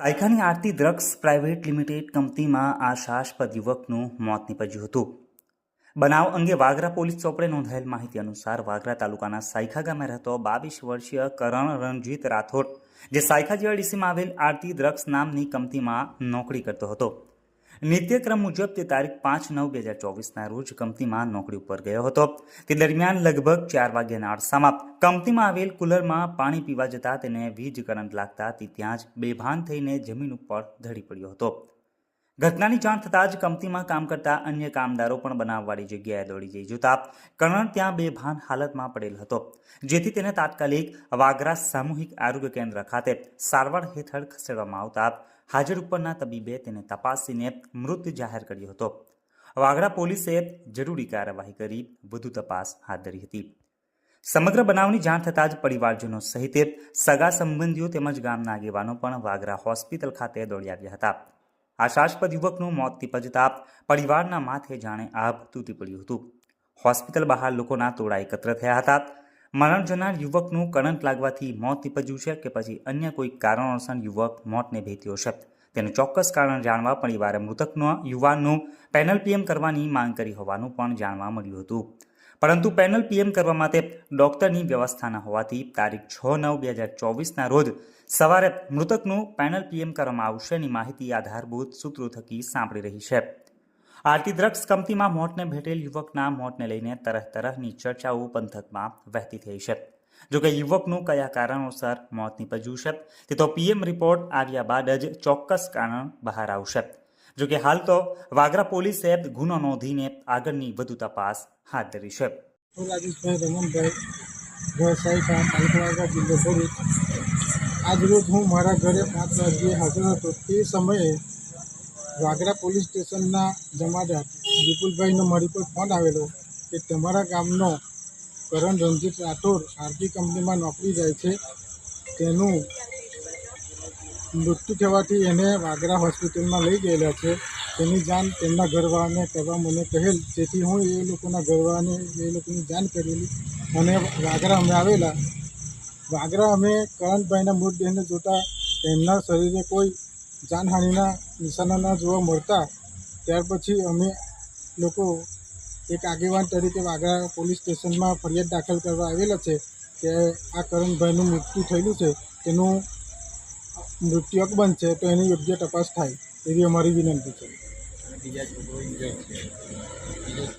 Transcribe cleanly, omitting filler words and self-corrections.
સાયખાની આરતી drugs private limited કંપનીમાં આશાસ્પદ યુવકનું મોત નીપજ્યું હતું। બનાવ અંગે વાગરા પોલીસ ચોપડે નોંધાયેલ માહિતી અનુસાર વાગરા તાલુકાના સાયખા ગામે રહેતો 22 વર્ષીય કરણ રણજીત રાઠોડ, જે સાયખા જીઆઈડીસીમાં આવેલ આરતી ડ્રગ્સ નામની કંપનીમાં નોકરી કરતો હતો। નિત્યક્રમ મુજબ તે તારીખ 5/9/2024ના રોજ કંપનીમાં નોકરી ઉપર ગયો હતો। તે દરમિયાન લગભગ 4 વાગ્યાના અરસામાં કંપનીમાં આવેલ કુલરમાં પાણી પીવા જતા તેને વીજ કરંટ લાગતા તે ત્યાં જ બેભાન થઈને જમીન ઉપર ઢળી પડ્યો હતો। ઘટનાની જાણ થતાં જ કંપનીમાં કામ કરતા અન્ય કામદારો પણ બનાવવાળી જગ્યાએ દોડી જઈ જોતા કરણ ત્યાં બેભાન હાલતમાં પડેલ હતો, જેથી તેને તાત્કાલિક વાગરા સામૂહિક આરોગ્ય કેન્દ્ર ખાતે સારવાર હેઠળ ખસેડવામાં આવતા હાજર ઉપરના તબીબે તેને તપાસીને મૃત જાહેર કર્યો હતો। વાગરા પોલીસે જરૂરી કાર્યવાહી કરી વધુ તપાસ હાથ ધરી હતી। સમગ્ર બનાવની જાણ થતાં જ પરિવારજનો સહિત સગા સંબંધીઓ તેમજ ગામના આગેવાનો પણ વાગરા હોસ્પિટલ ખાતે દોડી આવ્યા હતા। આશાસ્પદ યુવકનું મોત નીપજતા પરિવારના માથે જાણે આભ તૂટી પડ્યું હતું। હોસ્પિટલ બહાર લોકોના ટોળા એકત્ર થયા હતા। મરણ જનાર યુવકનું કરંટ લાગવાથી મોત નીપજ્યું છે કે પછી અન્ય કોઈ કારણોસર યુવક મોતને ભેટ્યો છે, તેનું ચોક્કસ કારણ જાણવા પરિવારે મૃતકના યુવાનનું પેનલ પીએમ કરવાની માંગ કરી હોવાનું પણ જાણવા મળ્યું હતું, પરંતુ પેનલ પીએમ કરવા માટે ડોક્ટરની વ્યવસ્થા ન હોવાથી તારીખ 6/9/2024ના રોજ સવારે મૃતકનું પેનલ પીએમ કરવામાં આવશેની માહિતી આધારભૂત સૂત્રો થકી સાંભળી રહી છે। આરતી ડ્રગ્સ કંપનીમાં મોતને ભેટેલ યુવકના મોતને લઈને તરહની ચર્ચાઓ પંથકમાં વહેતી થઈ છે। જોકે યુવકનું કયા કારણોસર મોત નીપજ્યું છે તે તો પીએમ રિપોર્ટ આવ્યા બાદ જ ચોક્કસ કારણ બહાર આવશે। જોકે હાલ તો વાગરા પોલીસે ગુનો નોંધીને આગળની વધુ તપાસ હાથ ધરી છે। રાજેશભાઈ રમણભાઈ, વ્યવસાય તાલુકા જિલ્લો ભરૂચ। આજરોજ હું મારા ઘરે 5 વાગ્યે હાજર હતો। તે સમયે વાગરા પોલીસ સ્ટેશનના જમાદાર વિપુલભાઈનો મારી પર ફોન આવેલો કે તમારા ગામનો કરણ રણજીત રાઠોડ આરતી કંપનીમાં નોકરી જાય છે, તેનું મૃત્યુ થવાથી એને વાગરા હોસ્પિટલમાં લઈ ગયેલા છે। તેની જાણ તેમના ઘરવાળાને કરવા મને કહેલ, જેથી હું એ લોકોના ઘરવાળાને એ લોકોની જાણ કરેલી અને વાગરા અમે આવેલા। વાગરા અમે કરણભાઈના મૃતદેહને જોતા તેમના શરીરે કોઈ જાનહાનિના નિશાના ના જોવા મળતા ત્યાર પછી અમે લોકો એક આગેવાન તરીકે વાગરા પોલીસ સ્ટેશનમાં ફરિયાદ દાખલ કરવા આવેલા છે કે આ કરણભાઈનું મૃત્યુ થયેલું છે, તેનું મૃત્યુ અકબંધ છે, તો એની યોગ્ય તપાસ થાય એવી અમારી વિનંતી છે।